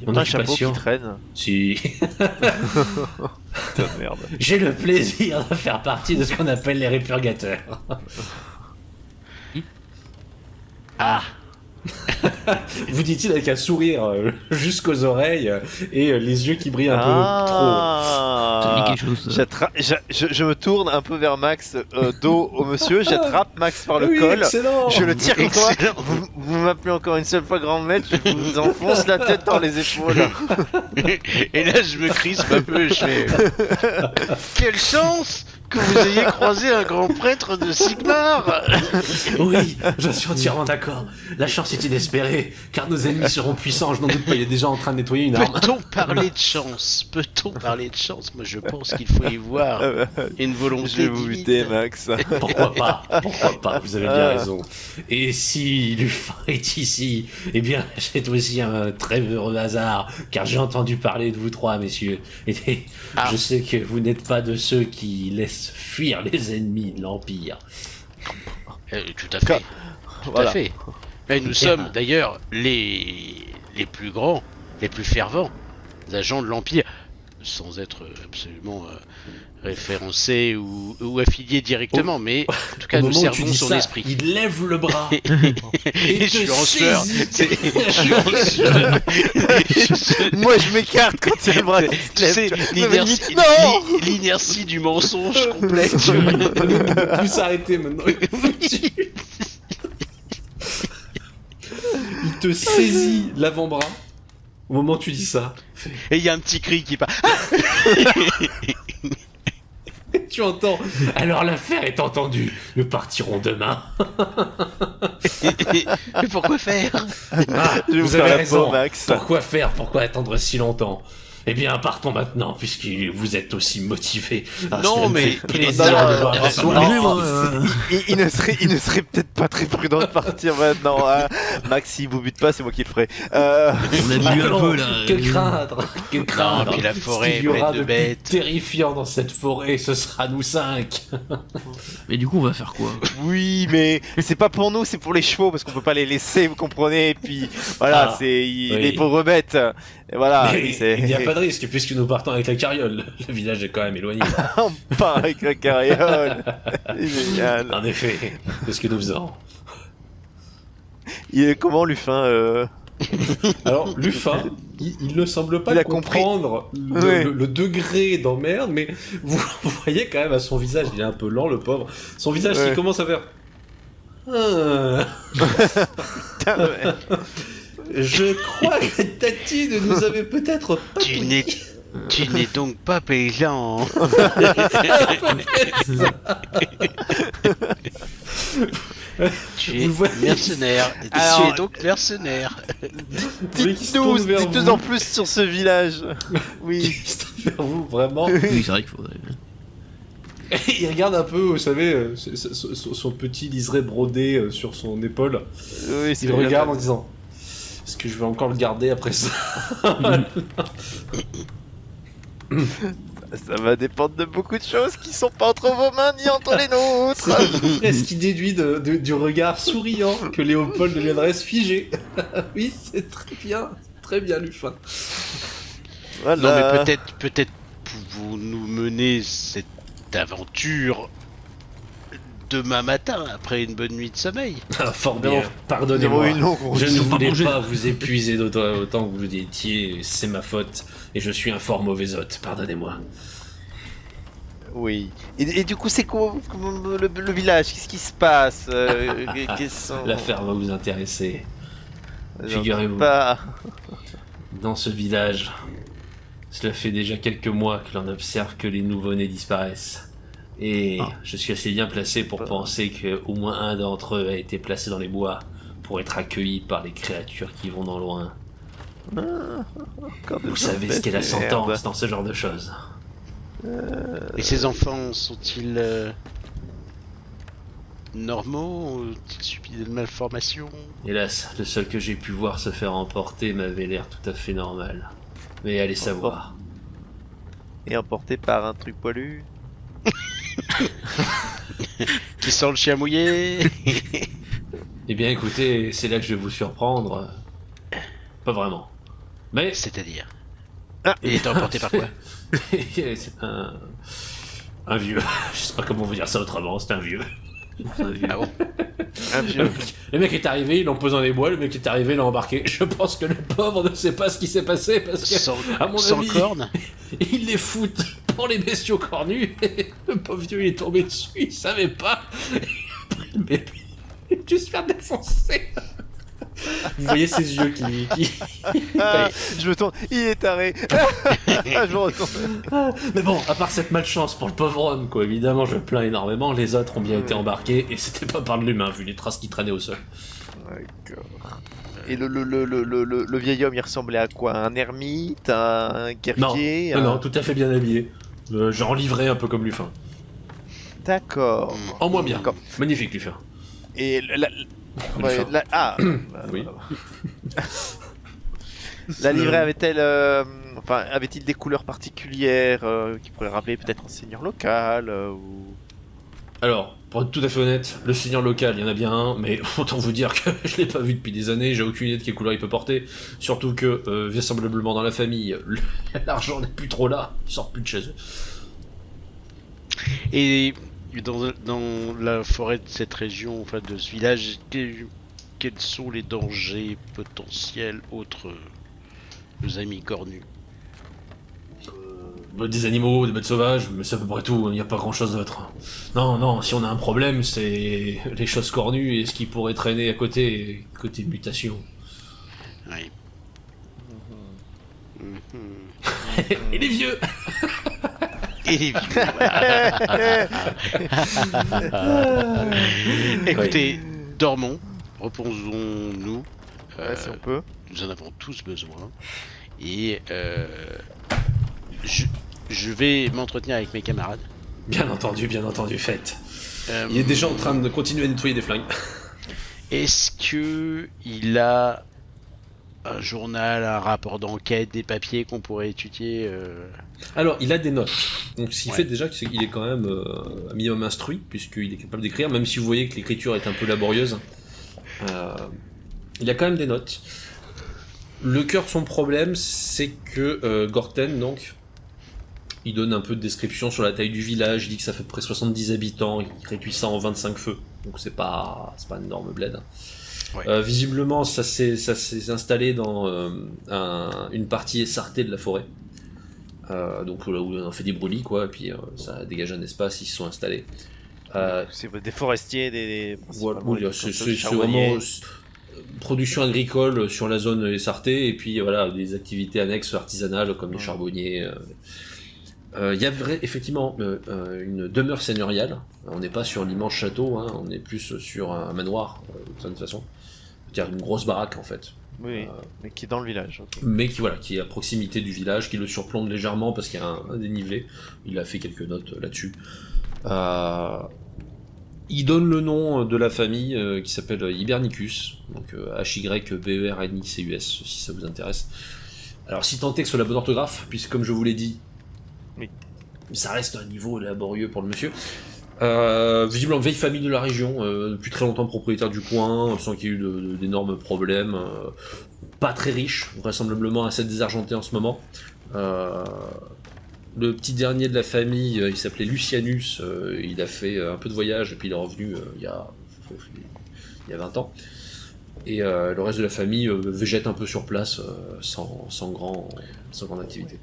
Mon un chapeau occupation. qui traîne. Si. Putain de merde. J'ai le plaisir de faire partie de ce qu'on appelle les répurgateurs. Ah. Vous dit-il avec un sourire jusqu'aux oreilles et les yeux qui brillent un peu Ça dit quelque chose. Je me tourne un peu vers Max, dos au monsieur, j'attrape Max par trop. le Oui, col, excellent. je le tire contre toi. Excellent. Vous m'appelez encore une seule fois grand maître, je vous enfonce la tête dans les épaules. Et là, je me crispe un peu, je fais... Quelle chance que vous ayez croisé un grand prêtre de Sigmar. Oui, je suis entièrement d'accord. La chance est inespérée, car nos ennemis seront puissants, je n'en doute pas, il est déjà en train de nettoyer une arme. Peut-on parler de chance? Peut-on parler de chance? Moi, je pense qu'il faut y voir une Je volonté vais vous buter, divine. Max. Pourquoi pas, vous avez bien raison. Et si Lufin est ici, eh bien, c'est aussi un très heureux hasard, car j'ai entendu parler de vous trois, messieurs. Et je sais que vous n'êtes pas de ceux qui laissent fuir les ennemis de l'Empire. Tout à fait. Tout Voilà. à fait. Et nous sommes d'ailleurs les plus grands, les plus fervents agents de l'Empire, sans être absolument référencés ou affiliés directement, mais en tout cas Au nous moment où tu servons dis son ça, esprit. il lève le bras Et et je te suis en sueur. saisit. Je suis en sueur. Moi je m'écarte quand il y a le bras qui se Tu lève, sais, tu vois. l'inertie, Non l'inertie du mensonge complète. Tu ne peux plus s'arrêter maintenant. Il te saisit l'avant-bras au moment où tu dis ça. Et il y a un petit cri qui part. Tu entends. Alors l'affaire est entendue. Nous partirons demain. Mais pourquoi faire? Ah, Je vais vous vous faire avez la raison. peau, Max. Pourquoi faire? Pourquoi attendre si longtemps? Eh bien, partons maintenant, puisque vous êtes aussi motivé. Ah, Non, cela me mais- fait plaisir Non, non, de voir non, votre non, sourire. moi, Il ne serait peut-être pas très prudent de partir maintenant. Hein. Max, s'il vous bute pas, c'est moi qui le ferai. on a bu un non, peu là. Que craindre, que craindre. puis la forêt Ce qu'il y aura pleine de de plus bêtes. terrifiant dans cette forêt, ce sera nous 5. Mais du coup, on va faire quoi? Oui, mais c'est pas pour nous, c'est pour les chevaux, parce qu'on peut pas les laisser, vous comprenez. Et puis voilà, Ah, c'est oui. les pauvres bêtes. Et voilà, Mais c'est il n'y a pas de risque, puisque nous partons avec la carriole. Le village est quand même éloigné. on part avec la carriole. C'est génial. En effet, c'est ce que nous faisons. Il est comment, Lufin Alors, Lufin, il ne semble pas Il a compris. comprendre Ouais. le degré d'emmerde, mais vous voyez quand même à son visage, il est un peu lent, le pauvre. Son visage Ouais. qui commence à faire... Ah. Putain, ouais. Je crois que Tatine nous avait peut-être pas Tu tout n'es dit. tu n'es donc pas paysan. Tu es Vous voyez- mercenaire. Alors- Tu es donc mercenaire. Oui, qui se tourne vers Dites-nous vous. en plus sur ce village. Oui. Qui se tourne vers vous, vraiment. Oui, c'est vrai qu'il faudrait. Il regarde un peu, vous savez, son petit liseré brodé sur son épaule. Oui, c'est Il bien. regarde en disant... Est-ce que je vais encore le garder après ça? Ça va dépendre de beaucoup de choses qui sont pas entre vos mains ni entre les nôtres. C'est à peu près ce qui déduit du regard souriant que Léopold deviendrait figé. Oui, c'est très bien, Lufin. Voilà. Non, mais peut-être pouvons-nous mener cette aventure demain matin après une bonne nuit de sommeil. Ah, fort Non. bien, pardonnez-moi. Oui, non, Je ne sont pas voulais mangés. pas vous épuiser autant que vous étiez, c'est ma faute, et je suis un fort mauvais hôte, pardonnez-moi. Oui. Et du coup, c'est quoi le village? Qu'est-ce qui se passe quels sont... L'affaire va vous intéresser. J'en figurez-vous. doute pas. Dans ce village, cela fait déjà quelques mois que l'on observe que les nouveau-nés disparaissent. Et je suis assez bien placé pour penser qu'au moins un d'entre eux a été placé dans les bois pour être accueilli par les créatures qui vont dans loin. Encore de Vous savez ce qu'est la sentence dans ce genre de choses. Et ces enfants sont-ils normaux? Ont-ils subi de malformations? Hélas, le seul que j'ai pu voir se faire emporter m'avait l'air tout à fait normal. Mais allez savoir. Et emporté par un truc poilu. Qui sent le chien mouillé? Eh bien écoutez, c'est là que je vais vous surprendre. Pas vraiment. Mais C'est-à-dire Ah. Il est emporté par quoi? c'est un vieux. Je sais pas comment vous dire ça autrement, c'est un vieux. Ah bon? Un vieux. Le mec est arrivé, il l'a posé dans les bois, le mec est arrivé, il l'a embarqué. Je pense que le pauvre ne sait pas ce qui s'est passé parce que, Sans, à mon sans avis, corne? il les fout pour les bestiaux cornus. Et le pauvre vieux, il est tombé dessus, il savait pas. Il a pris le bébé, il a dû se faire défoncer. Vous voyez ses yeux qui... Ah, je me tourne, il est taré. Je me retourne. Mais bon, à part cette malchance pour le pauvre homme, quoi, évidemment, je plains énormément. Les autres ont bien été embarqués et c'était pas par de l'humain, vu les traces qui traînaient au sol. D'accord. Et le vieil homme, il ressemblait à quoi? Un ermite? Un guerrier? Non, tout à fait bien habillé. Genre livré un peu comme Lufin. D'accord. En moins bien. D'accord. Magnifique Lufin. Et ouais, Lufin. Oui. La livrée avait-elle, avait-il des couleurs particulières qui pourraient rappeler peut-être un seigneur local ou... Alors, pour être tout à fait honnête, le seigneur local, il y en a bien un, mais autant vous dire que je l'ai pas vu depuis des années, j'ai aucune idée de quelle couleur il peut porter. Surtout que, vraisemblablement dans la famille, l'argent n'est plus trop là, ils sortent plus de chez eux. Et dans la forêt de cette région, enfin de ce village, quels sont les dangers potentiels autres nos amis cornus? Des animaux, des bêtes sauvages, mais c'est à peu près tout, il n'y a pas grand chose d'autre. Non, si on a un problème, c'est les choses cornues et ce qui pourrait traîner à côté mutation. Oui. Et les vieux. Et les vieux, voilà. Écoutez, dormons, reposons-nous. Ouais, si on peut. Nous en avons tous besoin. Et je vais m'entretenir avec mes camarades. Bien entendu, faites. Il est déjà en train de continuer à nettoyer des flingues. Est-ce que il a un journal, un rapport d'enquête, des papiers qu'on pourrait étudier Alors, il a des notes. Donc, ce qui Ouais. fait déjà qu'il est quand même un minimum instruit, puisqu'il est capable d'écrire, même si vous voyez que l'écriture est un peu laborieuse. Il a quand même des notes. Le cœur de son problème, c'est que Gorten, donc, il donne un peu de description sur la taille du village, il dit que ça fait près 70 habitants, il réduit ça en 25 feux, donc c'est pas un énorme bled. Ouais. Visiblement, ça s'est installé dans une partie essartée de la forêt. Donc là où on fait des brûlis, quoi, et puis ça dégage un espace, ils se sont installés. C'est des forestiers, Voilà, principalement oui, des c'est charbonniers. vraiment production agricole sur la zone essartée, et puis voilà, des activités annexes artisanales comme les charbonniers. Il y a effectivement une demeure seigneuriale. On n'est pas sur l'immense château, hein, on est plus sur un manoir, de certaine façon. C'est-à-dire une grosse baraque en fait. Oui, mais qui est dans le village. Ok. Mais qui est à proximité du village, qui le surplombe légèrement parce qu'il y a un dénivelé. Il a fait quelques notes là-dessus. Il donne le nom de la famille qui s'appelle Hibernicus, donc Hybernicus, si ça vous intéresse. Alors si tant est que ce soit la bonne orthographe, puisque comme je vous l'ai dit, Oui. ça reste un niveau laborieux pour le monsieur. Visiblement vieille famille de la région, depuis très longtemps propriétaire du coin, sans qu'il y ait eu d'énormes problèmes. Pas très riche, vraisemblablement assez désargenté en ce moment. Le petit dernier de la famille, il s'appelait Lucianus, il a fait un peu de voyage et puis il est revenu il y a 20 ans. Et le reste de la famille végète un peu sur place sans grande activité.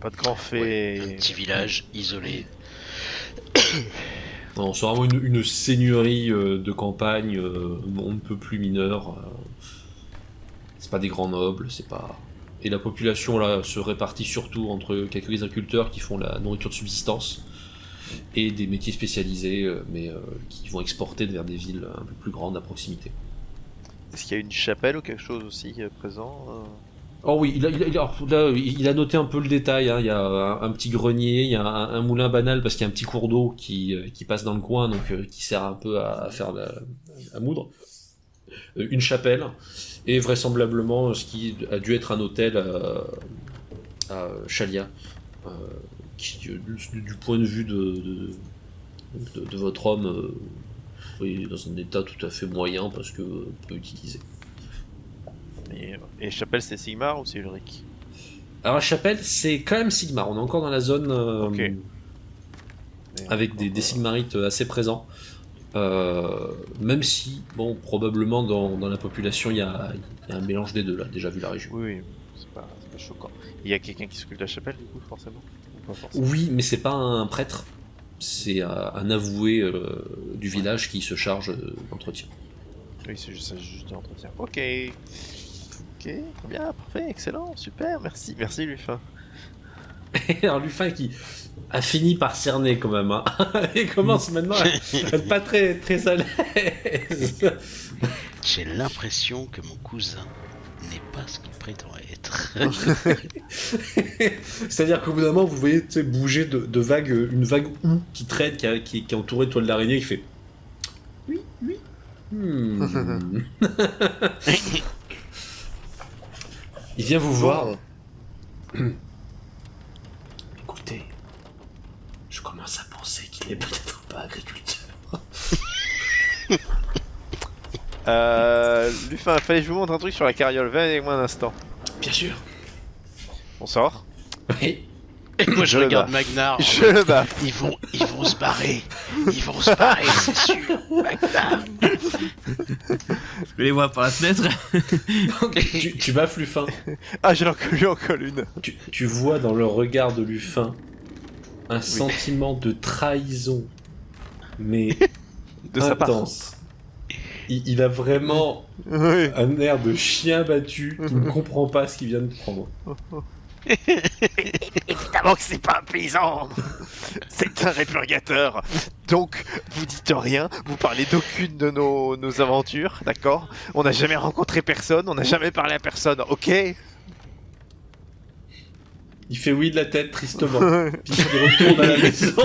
Pas de grand fait. Un petit village isolé. Non, c'est vraiment une seigneurie de campagne, on ne peut plus mineur. C'est pas des grands nobles, c'est pas. Et la population là se répartit surtout entre quelques agriculteurs qui font la nourriture de subsistance et des métiers spécialisés, mais qui vont exporter vers des villes un peu plus grandes à proximité. Est-ce qu'il y a une chapelle ou quelque chose aussi présent Oh oui, il a noté un peu le détail, hein. Il y a un petit grenier, il y a un moulin banal parce qu'il y a un petit cours d'eau qui passe dans le coin, donc qui sert un peu à faire à moudre. Une chapelle, et vraisemblablement ce qui a dû être un hôtel à Chalia, qui, du point de vue de votre homme, est dans un état tout à fait moyen parce que peu utilisé. Et Et Chapelle, c'est Sigmar ou c'est Ulrich? Alors la chapelle, c'est quand même Sigmar. On est encore dans la zone Ok. avec des Sigmarites assez présents. Même si, bon, probablement dans la population, il y a un mélange des deux, là, déjà vu la région. Oui, c'est pas choquant. Il y a quelqu'un qui s'occupe de la chapelle, du coup, forcément? Ou pas forcément? Oui, mais c'est pas un prêtre. C'est un avoué du village qui se charge d'entretien. Oui, c'est juste de l'entretien. Ok. Ok, très bien, parfait, excellent, super, merci. Merci, Lufin. Alors Lufin qui a fini par cerner quand même, hein. Et commence maintenant à être pas très, très à l'aise. J'ai l'impression que mon cousin n'est pas ce qu'il prétend être. C'est-à-dire qu'au bout d'un moment, vous voyez bouger de vagues, une vague ou qui traîne, qui est entourée de toile d'araignée, qui fait oui, oui. Il vient vous voir. Écoutez, je commence à penser qu'il est peut-être pas agriculteur. Lufin, fallait que je vous montre un truc sur la carriole. Venez avec moi un instant. Bien sûr. On sort. Oui. Et moi je le regarde bats. Magnar. Je le bats. Ils vont se barrer. Ils vont se barrer, c'est sûr. Magnar. Je les vois par la fenêtre. tu baffes Lufin. Ah, j'ai encore une. Tu vois dans le regard de Lufin un sentiment de trahison, mais De sa part. intense. Il a vraiment Oui. un air de chien battu qui ne comprend pas ce qu'il vient de prendre. Évidemment que c'est pas un paysan. C'est un répurgateur. Donc, vous dites rien, vous parlez d'aucune de nos aventures, d'accord? On n'a jamais rencontré personne, on n'a jamais parlé à personne, ok? Il fait oui de la tête tristement. Puis il retourne à la maison.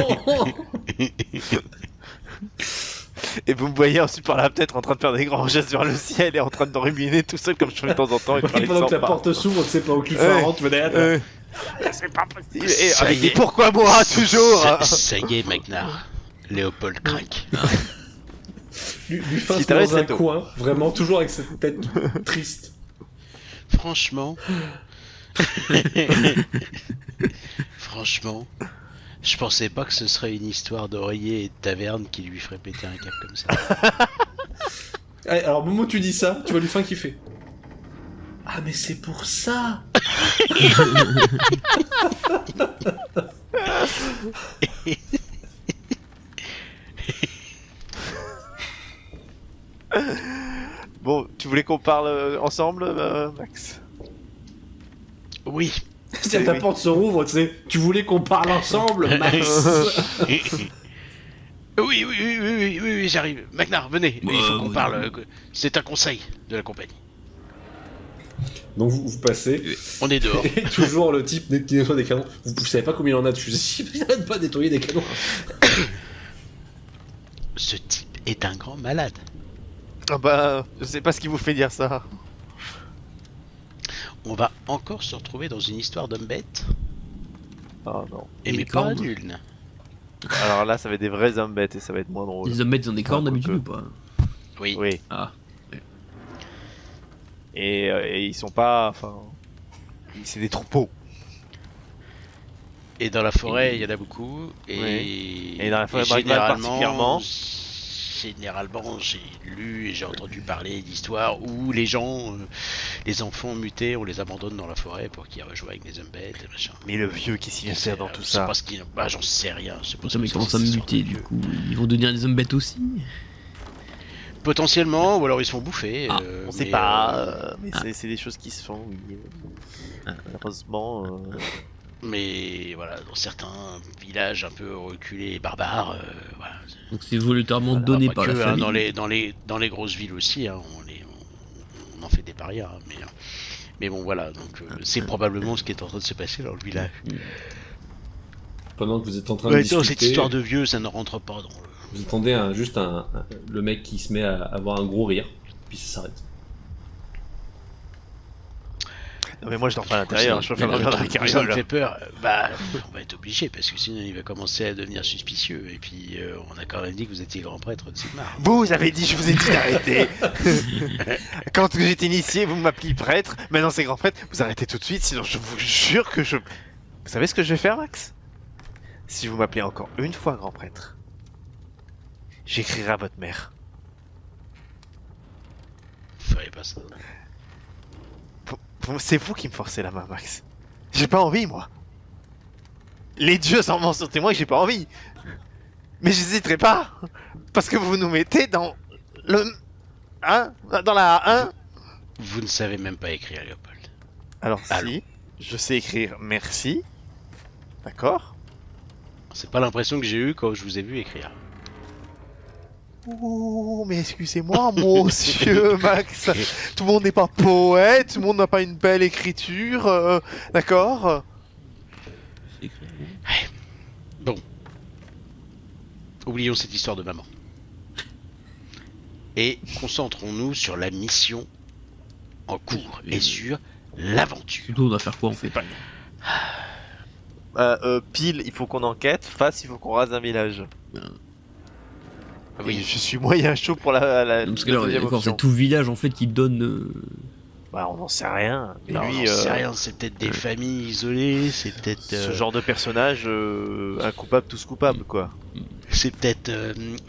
Et vous me voyez ensuite par la fenêtre en train de faire des grands gestes vers le ciel et en train de ruminer tout seul comme je fais de temps en temps. Et de faire les Pendant que la sympas. porte s'ouvre, tu sais pas où Lufin rentre, tu vas derrière. C'est pas possible. Et Ça avec y des est. pourquoi moi toujours. Ça y est, Magnar. Léopold craque. Lufin Si se met t'arrêtes, dans un c'est tout. coin, vraiment toujours avec cette tête triste. Franchement. Franchement. Je pensais pas que ce serait une histoire d'oreiller et de taverne qui lui ferait péter un câble comme ça. Allez, alors, au moment où tu dis ça, tu vois Lufin qui fait ah, mais c'est pour ça. Bon, tu voulais qu'on parle ensemble, Max? Oui. C'est-à-dire, ta porte se rouvre, tu sais. Tu voulais qu'on parle ensemble, Max. Oui, j'arrive. Magnar, venez. Il faut qu'on oui. parle. C'est un conseil de la compagnie. Donc vous passez, On est dehors. et toujours le type qui nettoie des canons. Vous savez pas combien il en a de fusils, il n'arrête pas de nettoyer des canons. Ce type est un grand malade. Ah bah, je sais pas ce qui vous fait dire ça. On va encore se retrouver dans une histoire d'homme bête. Ah non. Et Et mais les pas cornes. nul. Alors là, ça va être des vrais hommes bêtes et ça va être moins drôle. Les hommes mettent dans des cornes d'habitude ou pas? Oui. Oui. Ah. Et ils sont pas. Enfin. C'est des troupeaux. Et dans la forêt, il y en a beaucoup. Et, Oui. Et dans la forêt Bragmal particulièrement. Généralement, j'ai lu et j'ai entendu parler d'histoires où les gens, les enfants mutés, on les abandonne dans la forêt pour qu'ils rejoignent les hommes bêtes et machin. Mais le vieux qui s'y insère dans tout C'est ça. pas ce qu'ils... Bah, j'en sais rien. C'est pas Putain, mais ils commencent à me muter du coup. Ils vont devenir des hommes bêtes aussi. Potentiellement, ou alors ils se font bouffer. Ah, On sait pas. Mais c'est des choses qui se font, oui. Malheureusement. Mais voilà, dans certains villages un peu reculés et barbares, voilà. Donc c'est volontairement Voilà, donné Pas par que, la hein, famille. dans les grosses villes aussi, hein, on en fait des parias. Hein, mais bon, voilà, donc c'est probablement ce qui est en train de se passer dans le village. Pendant que vous êtes en train de Ouais, discuter, cette histoire de vieux, ça ne rentre pas dans le... vous entendez le mec qui se met à avoir un gros rire, puis ça s'arrête. Non mais moi je dors pas à l'intérieur, je préfère dormir dans la Ça me carriole. fait peur. Bah, on va être obligé parce que sinon il va commencer à devenir suspicieux. Et puis on a quand même dit que vous étiez grand prêtre de Sigmar. Vous avez dit, je vous ai dit d'arrêter. Quand j'étais initié, vous m'appeliez prêtre. Maintenant c'est grand prêtre. Vous arrêtez tout de suite, sinon je vous jure que je... Vous savez ce que je vais faire, Max? Si vous m'appelez encore une fois grand prêtre, j'écrirai à votre mère. Ferait pas ça. C'est vous qui me forcez la main, Max. J'ai pas envie, moi. Les dieux s'en vont sur témoin que j'ai pas envie. Mais j'hésiterai pas. Parce que vous nous mettez dans le... Hein? Dans la 1. Vous ne savez même pas écrire, Léopold. Alors Allô. si, je sais écrire merci. D'accord? C'est pas l'impression que j'ai eue quand je vous ai vu écrire. Oh, mais excusez-moi, monsieur Max. Tout le monde n'est pas poète, tout le monde n'a pas une belle écriture, d'accord? C'est écrit. Bon. Oublions cette histoire de maman. Et concentrons-nous sur la mission en cours et sur l'aventure. Plutôt, on doit faire quoi en fait? Pile, il faut qu'on enquête. Face, il faut qu'on rase un village. Oui. Et je suis moyen chaud pour la Parce que là, on est deuxième d'accord, option. c'est tout le village en fait qui donne. Bah, on n'en sait rien. Mais Non, lui, on sait rien, c'est peut-être des familles isolées, c'est peut-être... ce genre de personnage, un coupable, tous coupables, quoi. C'est peut-être...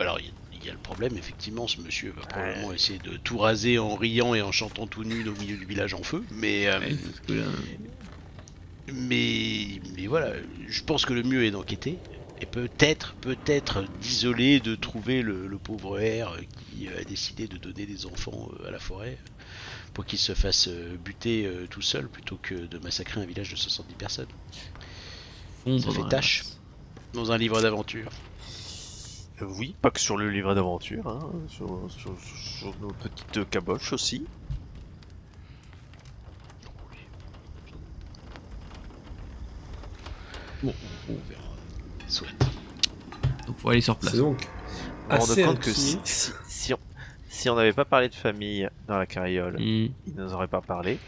Alors, il y a le problème, effectivement, ce monsieur va probablement essayer de tout raser en riant et en chantant tout nu au milieu du village en feu, mais... Ouais, parce que là, mais voilà, je pense que le mieux est d'enquêter, et peut-être d'isoler, de trouver le pauvre R qui a décidé de donner des enfants à la forêt, pour qu'il se fasse buter tout seul, plutôt que de massacrer un village de 70 personnes. fondre Ça fait dans la tâche masse. dans un livre d'aventure. Oui, pas que sur le livre d'aventure, hein, sur nos petites caboches aussi. Bon, on verra. Soit. Donc faut aller sur place. C'est donc On me rend assez compte que intimiste. si on n'avait pas parlé de famille dans la carriole, Hmm. il ne nous aurait pas parlé.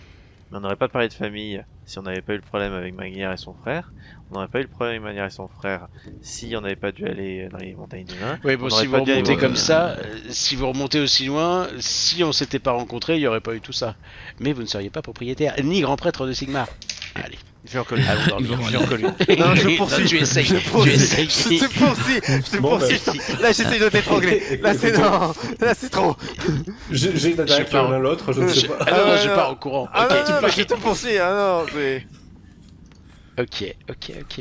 Mais on n'aurait pas parlé de famille si on n'avait pas eu le problème avec Magnière et son frère. On n'aurait pas eu le problème avec Magnière et son frère si on n'avait pas dû aller dans les montagnes de nains. Oui, bon, On si aurait vous pas dû aller remontez voir- comme ça, si vous remontez aussi loin, si on s'était pas rencontrés, il n'y aurait pas eu tout ça. Mais vous ne seriez pas propriétaire, ni grand prêtre de Sigmar. Allez, J'ai encore lu. allons dormir. J'ai encore lu. Non, je poursuis. Tu essayes, Je tu poursuis. essayes. Je te poursuis. Je te Bon, poursuis. Là, j'essaie de t'étrangler. Là, c'est non. Là, c'est trop. J'ai une attaque Je pars. l'un l'autre, je ne sais Je- pas. Ah non, Ah ouais, je non. pars au courant. Ah Ok, non, non, mais je te poursuis. Ah non, c'est... ok,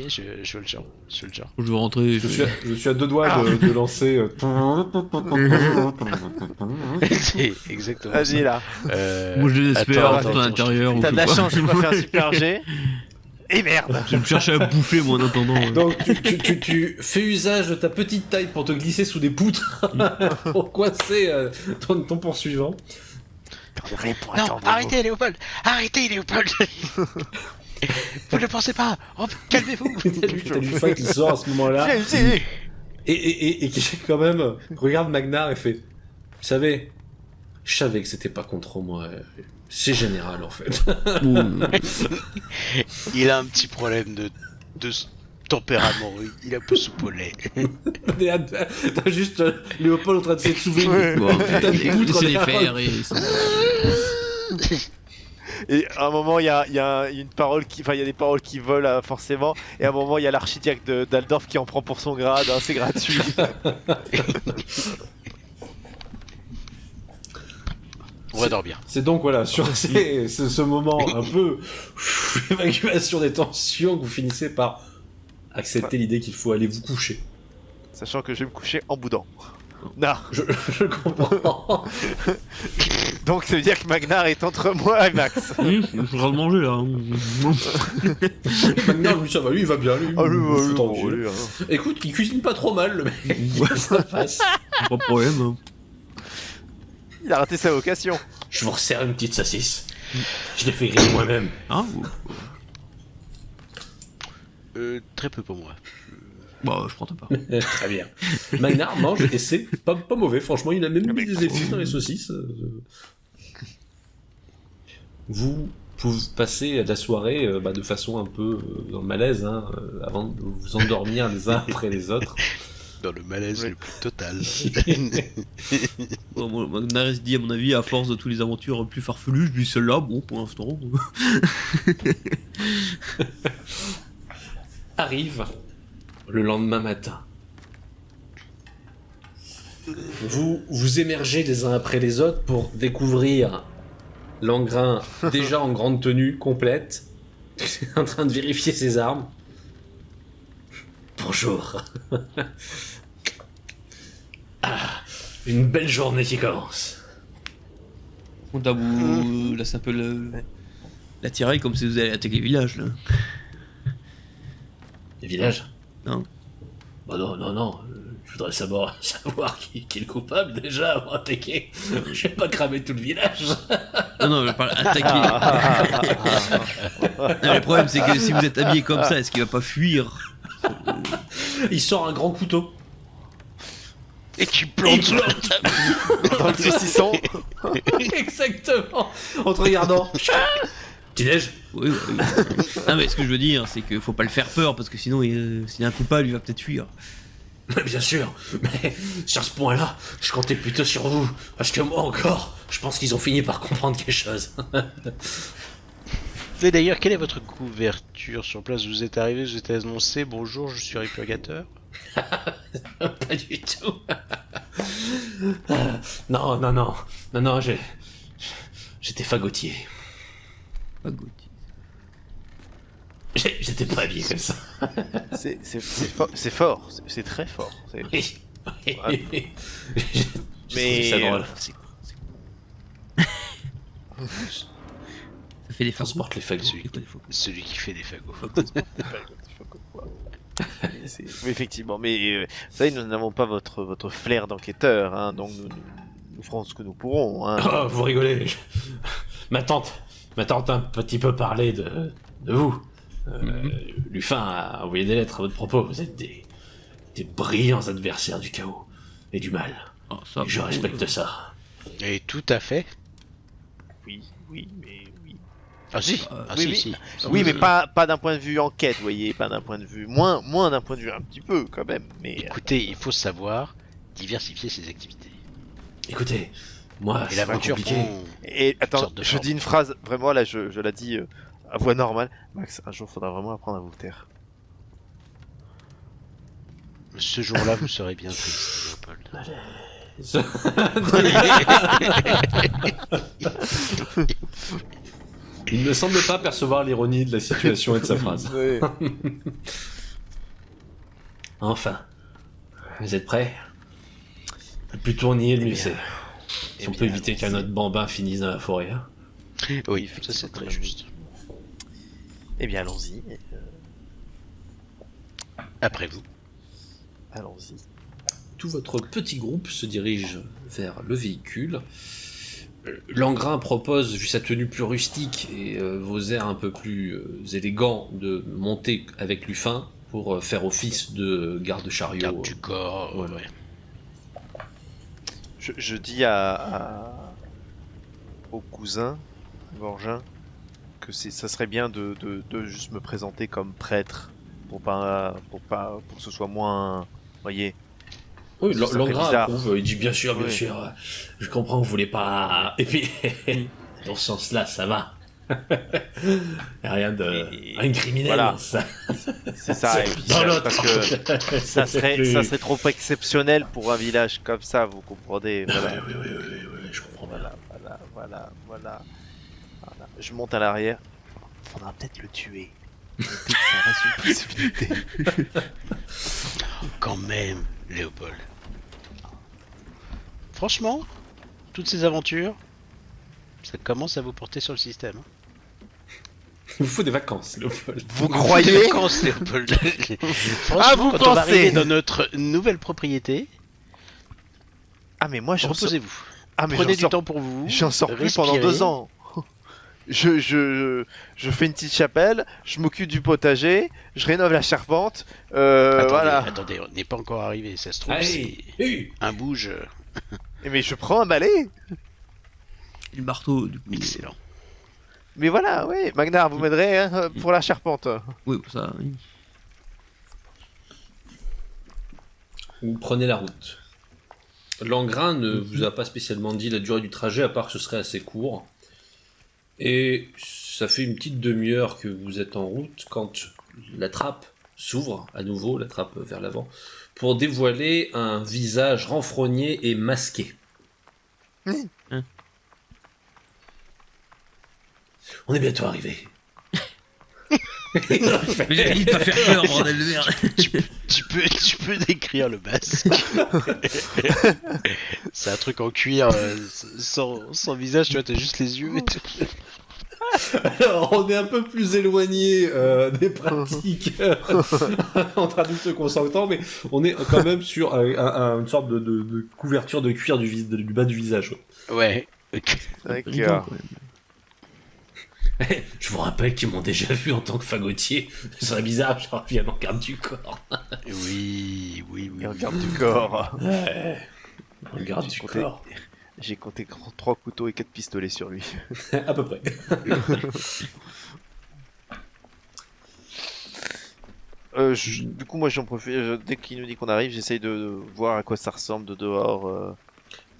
je veux le genre. Je veux rentrer. Je suis à deux doigts de lancer. C'est exactement ça. Vas-y, là. Moi je désespère, attends, tout à l'intérieur. ou T'as je de sais la pas. chance, j'ai pas fait un super jet. Et merde. Je vais me chercher à bouffer moi en attendant. Donc tu fais usage de ta petite taille pour te glisser sous des poutres pour coincer ton poursuivant. Non, arrêtez Léopold. Vous ne pensez pas. Oh, calmez-vous. T'as du fight qui sort à ce moment-là et qui quand même regarde Magnar et fait, vous savez, je savais que c'était pas contre moi. C'est général en fait. Il a un petit problème de tempérament. Il est un peu soupolé. T'as juste Léopold en train de s'essouffler. Ouais. Bon, Putain de poutre laissez-les derrière. faire et Et à un moment, il y a une parole qui... Enfin, il y a des paroles qui volent forcément. Et à un moment, il y a l'archidiacre d'Aldorf qui en prend pour son grade. Hein, c'est gratuit. On va dormir. C'est donc voilà, sur ce moment un peu évacuation des tensions que vous finissez par accepter l'idée qu'il faut aller vous coucher. Sachant que je vais me coucher en boudant. Non. Je comprends. Donc ça veut dire que Magnar est entre moi et Max. je suis en train de manger là. Magnar, lui, ça va, lui, il va bien. Lui, Ah, il lui, me fout en lui, jeu. hein. Écoute, il cuisine pas trop mal, le mec. Ça passe. Pas de problème. Hein. Il a raté sa vocation. Je vous resserre une petite saucisse. Je l'ai fait griller moi-même. Hein Très peu pour moi. Bah, je prends ta part. Très bien. Magnar mange et c'est pas mauvais, franchement, il a même mis des épices dans les saucisses. Vous pouvez passer la soirée de façon un peu dans le malaise, hein, avant de vous endormir les uns après les autres. Dans le malaise le plus total. Bon, moi, Nares dit, à mon avis, à force de toutes les aventures plus farfelues, je dis celle-là, bon, pour l'instant. Arrive le lendemain matin. Vous émergez les uns après les autres pour découvrir Langrin déjà en grande tenue complète, en train de vérifier ses armes. Bonjour. Une belle journée qui commence. On t'a vous laisse un peu la tiraille comme si vous alliez attaquer le village, là. Les villages? Non. Non. Je voudrais savoir qui est le coupable déjà avant d'attaquer. Je vais pas cramer tout le village. Non, je parle attaquer. Non, mais le problème, c'est que si vous êtes habillé comme ça, est-ce qu'il va pas fuir? Il sort un grand couteau. Et tu plantes sur la table. Dans le saucisson. Exactement. En te regardant. Petit-déj. Oui. Non, mais ce que je veux dire, c'est qu'il faut pas le faire peur, parce que sinon, s'il y a un coupable, il va peut-être fuir. Bien sûr, mais sur ce point-là, je comptais plutôt sur vous. Parce que moi encore, je pense qu'ils ont fini par comprendre quelque chose. Mais d'ailleurs, quelle est votre couverture sur place? Vous êtes arrivé, vous êtes annoncé, bonjour, je suis Répurgateur. Pas du tout. Non, j'étais fagotier. Pas Gauthier. J'étais pas habillé comme ça. C'est fort, c'est très fort. Oui. Ouais. Mais ça drôle. Ça fait des On fagots. se porte les fagots. Celui qui fait des fagots. Mais effectivement, mais vous savez, nous n'avons pas votre flair d'enquêteur, hein, donc nous ferons ce que nous pourrons. Hein. Oh, vous rigolez. Ma tante a un petit peu parlé de vous. Lufin a envoyé des lettres à votre propos. Vous êtes des brillants adversaires du chaos et du mal. Oh, ça, Et je respecte ça. Et tout à fait. Oui, mais oui. Ah si, oui, si. Oui, mais pas d'un point de vue enquête, vous voyez, pas d'un point de vue moins d'un point de vue un petit peu quand même. Mais Écoutez, il faut savoir diversifier ses activités. Écoutez, moi, Et c'est pas l'aventure compliqué. prend et une attends, sorte de je forme. dis une phrase vraiment là, je la dis à voix normale. Max, un jour, faudra vraiment apprendre à vous taire. Ce jour-là, vous serez bien triste, Léopold. Il ne semble pas percevoir l'ironie de la situation et de sa phrase. Ouais. Enfin, vous êtes prêts? Le plus tourné, le mieux bien. c'est. Si on peut éviter qu'un autre bambin finisse dans la forêt. Hein. Oui, ça c'est très juste. Eh bien, allons-y. Après vous. Allons-y. Tout votre petit groupe se dirige vers le véhicule. Langrin propose, vu sa tenue plus rustique et vos airs un peu plus élégants, de monter avec Lufin pour faire office de garde-chariot. Garde du corps. Voilà. Ouais. Je dis au cousin, Gorgin, que ça serait bien de juste me présenter comme prêtre pour que ce soit moins, voyez. Oui, Ça serait Langrin bizarre. approuve, il dit bien sûr, Oui. je comprends que vous voulez pas... Et puis, dans ce sens-là, ça va. Y a rien de criminel, Voilà. ça. C'est ça. Et puis Dans l'autre. parce que ça serait trop exceptionnel pour un village comme ça, vous comprenez. Voilà. Oui, je comprends bien. Voilà. Je monte à l'arrière. Faudra peut-être le tuer. Mais peut-être que ça reste une possibilité. Quand même, Léopold. Franchement, toutes ces aventures, ça commence à vous porter sur le système. Hein. Il vous faut des vacances, Léopold. Vous croyez? Vacances, Léopold. Franchement, Ah, vous quand on va pensez? arriver dans notre nouvelle propriété, Ah mais moi j'en sors. reposez-vous. Ah mais Prenez j'en du sors. temps pour vous. J'en sors plus pendant respirez. 2 ans. Je fais une petite chapelle, je m'occupe du potager, je rénove la charpente. Attendez, on n'est pas encore arrivé. Ça se trouve, Allez, c'est un bouge Mais je prends un balai. Et le marteau, du coup. excellent. Mais voilà, oui, Magnar, vous m'aiderez hein, pour la charpente. Oui, ça. Oui. Vous prenez la route. Langrin ne vous a pas spécialement dit la durée du trajet, à part que ce serait assez court. Et ça fait une petite demi-heure que vous êtes en route quand la trappe s'ouvre à nouveau, la trappe vers l'avant, pour dévoiler un visage renfrogné et masqué. On est bientôt arrivé. Mais j'avais dit de pas faire peur, bordel de merde. Tu peux décrire le masque. C'est un truc en cuir sans visage, tu vois, t'as juste les yeux et tout. Alors, on est un peu plus éloigné des pratiques en traducteur consentant, mais on est quand même sur une sorte de couverture de cuir du bas du visage. Ouais. Ok. D'accord. Je vous rappelle qu'ils m'ont déjà vu en tant que fagotier. Ce serait bizarre, je revienne en garde du corps. Oui. Et on garde du corps. Ouais. En garde du compté- corps. J'ai compté 3 couteaux et 4 pistolets sur lui. À peu près. Du coup, moi j'en profite. Dès qu'il nous dit qu'on arrive, j'essaye de voir à quoi ça ressemble de dehors.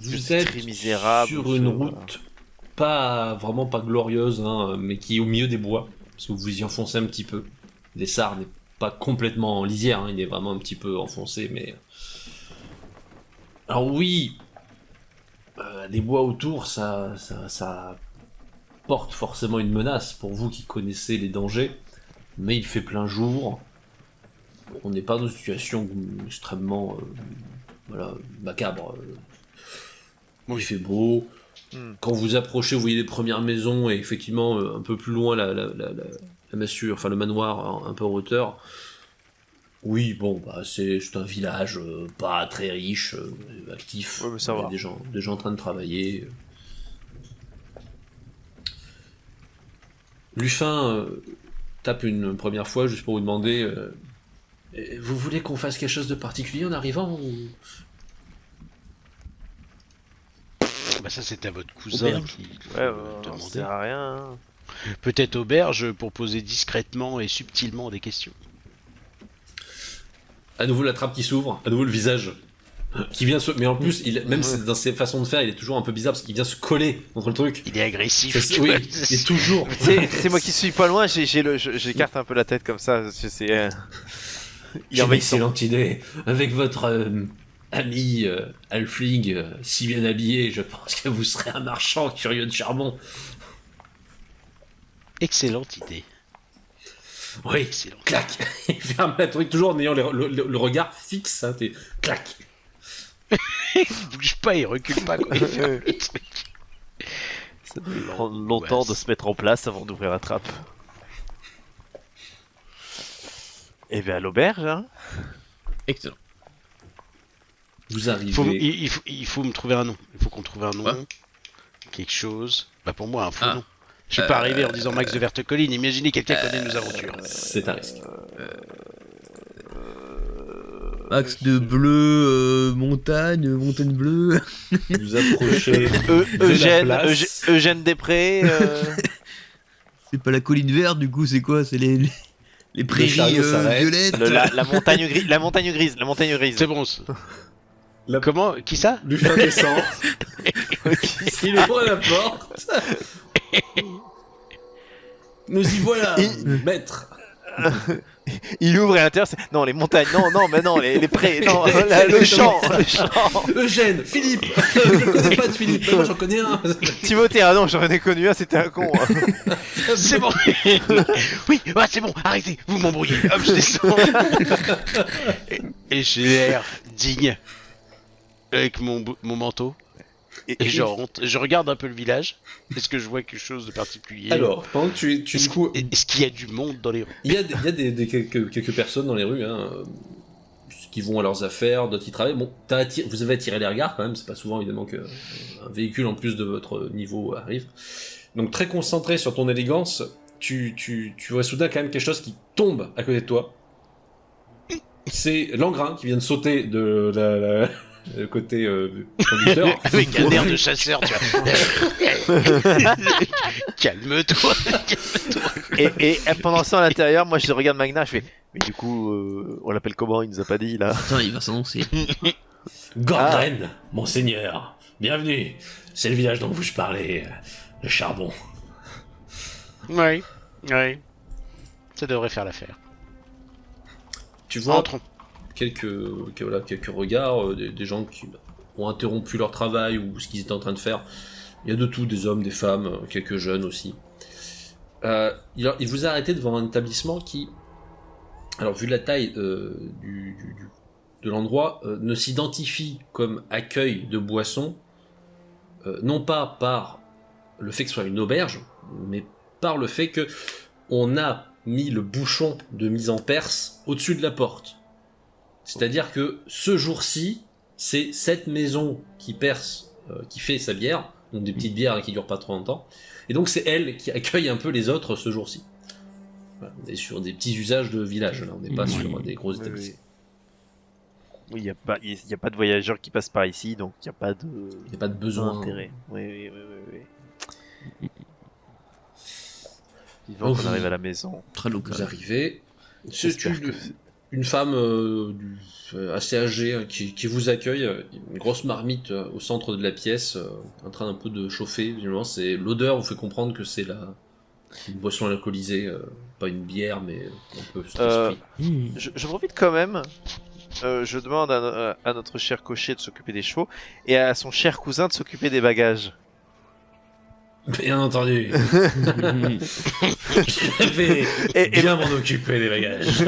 Vous C'est êtes très misérable, sur je- une voilà. route vraiment pas glorieuse, hein, mais qui est au milieu des bois, parce que vous y enfoncez un petit peu. L'Essar n'est pas complètement en lisière, hein, il est vraiment un petit peu enfoncé, mais... Alors oui, des bois autour, ça porte forcément une menace pour vous qui connaissez les dangers, mais il fait plein jour. On n'est pas dans une situation extrêmement macabre. Il fait beau. Quand vous approchez, vous voyez les premières maisons et effectivement un peu plus loin la massue, enfin le manoir un peu en hauteur. Oui, bon, c'est un village pas très riche, actif. Ouais, mais ça Il y a va. des gens en train de travailler. Lufin tape une première fois juste pour vous demander vous voulez qu'on fasse quelque chose de particulier en arrivant ou... Bah ça c'était à votre cousin Auberge. qui Ouais, demandait. ça sert à rien. hein. Peut-être auberge pour poser discrètement et subtilement des questions. À nouveau la trappe qui s'ouvre, à nouveau le visage qui vient se... Mais en plus, même Ouais. dans ses façons de faire, il est toujours un peu bizarre parce qu'il vient se coller contre le truc. Il est agressif. tu Oui, vois. il est toujours... C'est moi qui suis pas loin, j'écarte un peu la tête comme ça. C'est. Il est J'ai une envahissant. excellente idée. Avec votre ami Halfling si bien habillé, je pense que vous serez un marchand curieux de charbon. Excellente idée. Oui, Excellent. clac. Il ferme le truc toujours en ayant le regard fixe. Hein, clac. Il bouge pas, il recule pas quoi. Il ferme le truc. Ça doit prendre longtemps de se mettre en place avant d'ouvrir la trappe. Et bien à l'auberge, hein. Excellent. Vous arrivez... Il faut me trouver un nom. Il faut qu'on trouve un nom. Quoi Quelque chose. Bah pour moi un faux Ah. nom. Je suis pas arrivé en disant Max de Vertecolline. Imaginez quelqu'un connaît nos aventures. C'est un risque. Axe de bleu, montagne bleue. Vous approchez Eugène, la place. Eugène Després. C'est pas la colline verte, du coup, c'est quoi? C'est les prairies chariot s'arrête. violettes. la montagne grise, la montagne grise, la montagne grise. C'est bon. La- Comment? Qui ça? Lufin descend. Il ouvre la porte. Nous y voilà, maître. Il ouvre et à l'intérieur, non les montagnes, non, mais non les prés, non le champ. Eugène, Philippe. Je ne connais pas de Philippe, mais moi j'en connais un. Timothée, ah non, j'en ai connu un, c'était un con. hein. C'est bon. Oui, c'est bon. Arrêtez. Vous m'embrouillez. Hop, je descends. Et j'ai l'air digne avec mon manteau. Et je rentre. Je regarde un peu le village. Est-ce que je vois quelque chose de particulier? Alors, pendant que tu Est-ce du coup, est-ce qu'il y a du monde dans les rues? il y a quelques personnes dans les rues qui vont à leurs affaires, d'autres qui travaillent. Bon, vous avez attiré les regards quand même, c'est pas souvent évidemment qu'un véhicule en plus de votre niveau arrive. Donc très concentré sur ton élégance, tu vois soudain quand même quelque chose qui tombe à côté de toi. C'est Langrin qui vient de sauter de le côté conducteur. Avec un air de chasseur, tu vois. Calme-toi. Et pendant ça, à l'intérieur, moi je regarde Magna, je fais. Mais du coup, on l'appelle comment? Il nous a pas dit là. Attends, il va s'annoncer. Gordren, monseigneur, bienvenue. C'est le village dont je parlais, le charbon. Oui. Ça devrait faire l'affaire. Tu vois Entrons. quelques regards, des gens qui ont interrompu leur travail ou ce qu'ils étaient en train de faire. Il y a de tout, des hommes, des femmes, quelques jeunes aussi. Il vous a arrêté devant un établissement qui, alors vu la taille de l'endroit, ne s'identifie comme accueil de boissons, non pas par le fait que ce soit une auberge, mais par le fait que on a mis le bouchon de mise en perce au-dessus de la porte. C'est-à-dire que ce jour-ci, c'est cette maison qui perce, qui fait sa bière, donc des petites bières qui durent pas trop longtemps, et donc c'est elle qui accueille un peu les autres ce jour-ci. Voilà, on est sur des petits usages de village, là, on n'est pas sur des gros établissements. Oui, il y a pas de voyageurs qui passent par ici, donc il n'y a pas de. Il n'y a pas de besoin. D'intérêt. Oui. Vivant qu'on arrive à la maison. Très local. Vous arrivez, c'est J'espère que- une femme assez âgée qui vous accueille, une grosse marmite au centre de la pièce, en train un peu de chauffer. Visiblement, c'est l'odeur vous fait comprendre que c'est une boisson alcoolisée, pas une bière, mais un peu cet esprit. Je profite quand même. Je demande à notre cher cocher de s'occuper des chevaux et à son cher cousin de s'occuper des bagages. Bien entendu. Je vais bien m'en occuper des bagages.